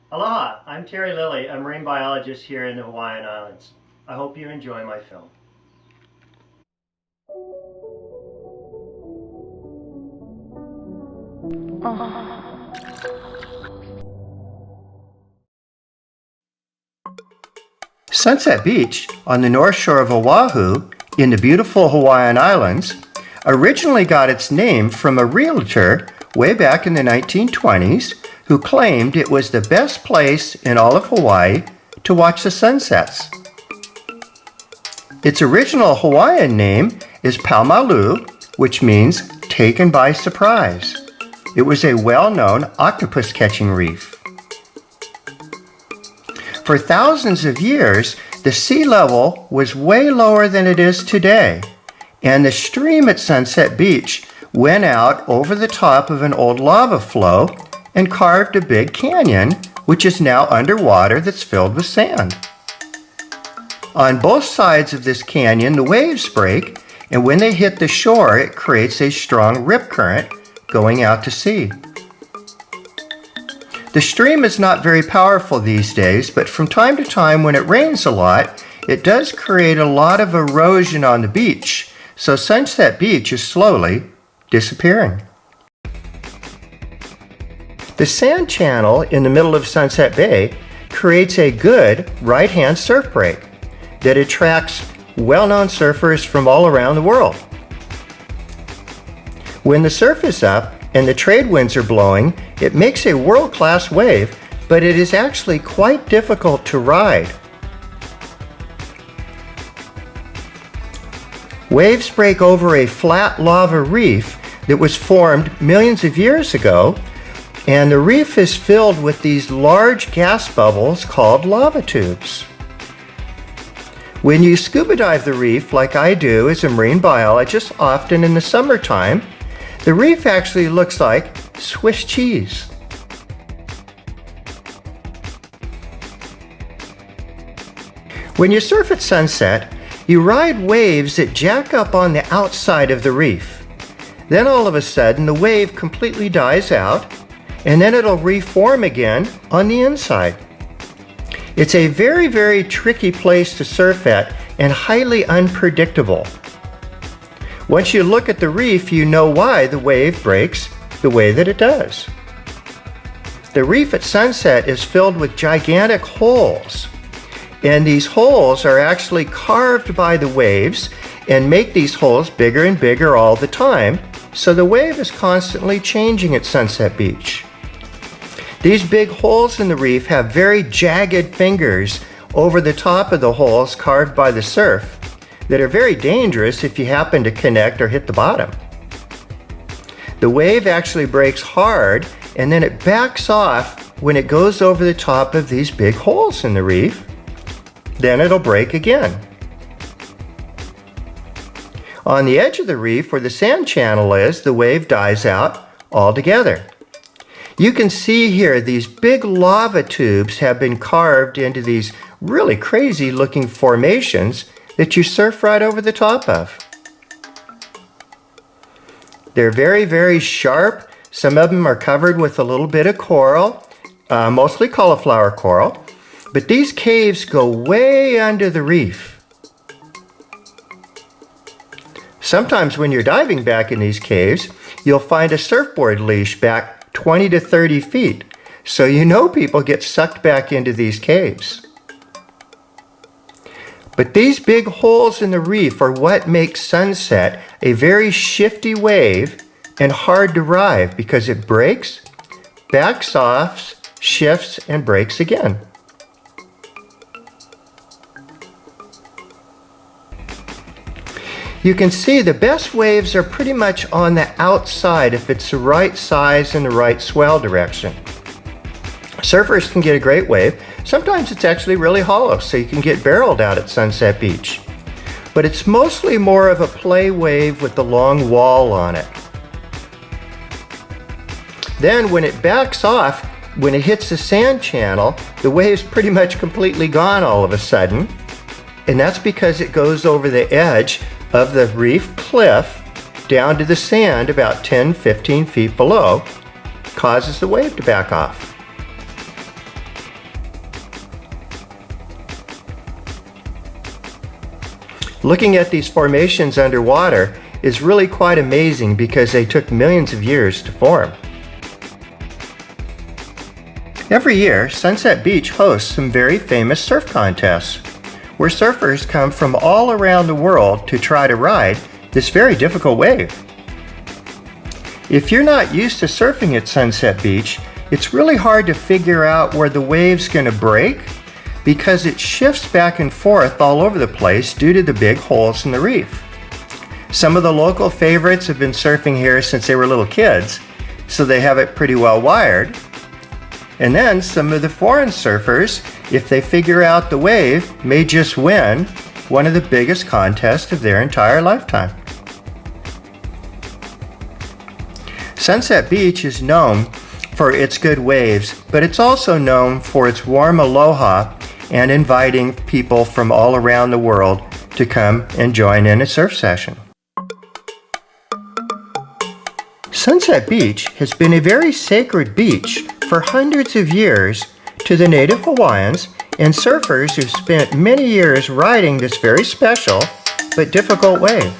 Aloha, I'm Terry Lilley, a marine biologist here in the Hawaiian Islands. I hope you enjoy my film. Sunset Beach on the North Shore of Oahu in the beautiful Hawaiian Islands originally got its name from a realtor way back in the 1920s who claimed it was the best place in all of Hawaii to watch the sunsets. Its original Hawaiian name is Paumalu, which means taken by surprise. It was a well-known octopus catching reef. For thousands of years, the sea level was way lower than it is today, and the stream at Sunset Beach went out over the top of an old lava flow and carved a big canyon, which is now underwater that's filled with sand. On both sides of this canyon, the waves break, and when they hit the shore, it creates a strong rip current going out to sea. The stream is not very powerful these days, but from time to time when it rains a lot, it does create a lot of erosion on the beach, so Sunset Beach is slowly disappearing. The sand channel in the middle of Sunset Bay creates a good right-hand surf break that attracts well-known surfers from all around the world. When the surf is up and the trade winds are blowing, it makes a world-class wave, but it is actually quite difficult to ride. Waves break over a flat lava reef that was formed millions of years ago, and the reef is filled with these large gas bubbles called lava tubes. When you scuba dive the reef, like I do as a marine biologist, often in the summertime, the reef actually looks like Swiss cheese. When you surf at sunset, you ride waves that jack up on the outside of the reef. Then all of a sudden, the wave completely dies out, and then it'll reform again on the inside. It's a very, very tricky place to surf at and highly unpredictable. Once you look at the reef, you know why the wave breaks the way that it does. The reef at sunset is filled with gigantic holes, and these holes are actually carved by the waves and make these holes bigger and bigger all the time, so the wave is constantly changing at Sunset Beach. These big holes in the reef have very jagged fingers over the top of the holes carved by the surf that are very dangerous if you happen to connect or hit the bottom. The wave actually breaks hard, and then it backs off when it goes over the top of these big holes in the reef. Then it'll break again. On the edge of the reef where the sand channel is, the wave dies out altogether. You can see here these big lava tubes have been carved into these really crazy looking formations that you surf right over the top of. They're very, very sharp. Some of them are covered with a little bit of coral, mostly cauliflower coral, but these caves go way under the reef. Sometimes when you're diving back in these caves, you'll find a surfboard leash back 20 to 30 feet, so you know people get sucked back into these caves. But these big holes in the reef are what makes sunset a very shifty wave and hard to ride because it breaks, backs off, shifts, and breaks again. You can see the best waves are pretty much on the outside if it's the right size and the right swell direction. Surfers can get a great wave. Sometimes it's actually really hollow, so you can get barreled out at Sunset Beach. But it's mostly more of a play wave with the long wall on it. Then when it backs off, when it hits the sand channel, the wave's pretty much completely gone all of a sudden. And that's because it goes over the edge of the reef cliff down to the sand about 10-15 feet below, causes the wave to back off. Looking at these formations underwater is really quite amazing because they took millions of years to form. Every year, Sunset Beach hosts some very famous surf contests, where surfers come from all around the world to try to ride this very difficult wave. If you're not used to surfing at Sunset Beach, it's really hard to figure out where the wave's going to break because it shifts back and forth all over the place due to the big holes in the reef. Some of the local favorites have been surfing here since they were little kids, so they have it pretty well wired. And then some of the foreign surfers, if they figure out the wave, may just win one of the biggest contests of their entire lifetime. Sunset Beach is known for its good waves, but it's also known for its warm aloha and inviting people from all around the world to come and join in a surf session. Sunset Beach has been a very sacred beach for hundreds of years to the native Hawaiians and surfers who've spent many years riding this very special but difficult wave.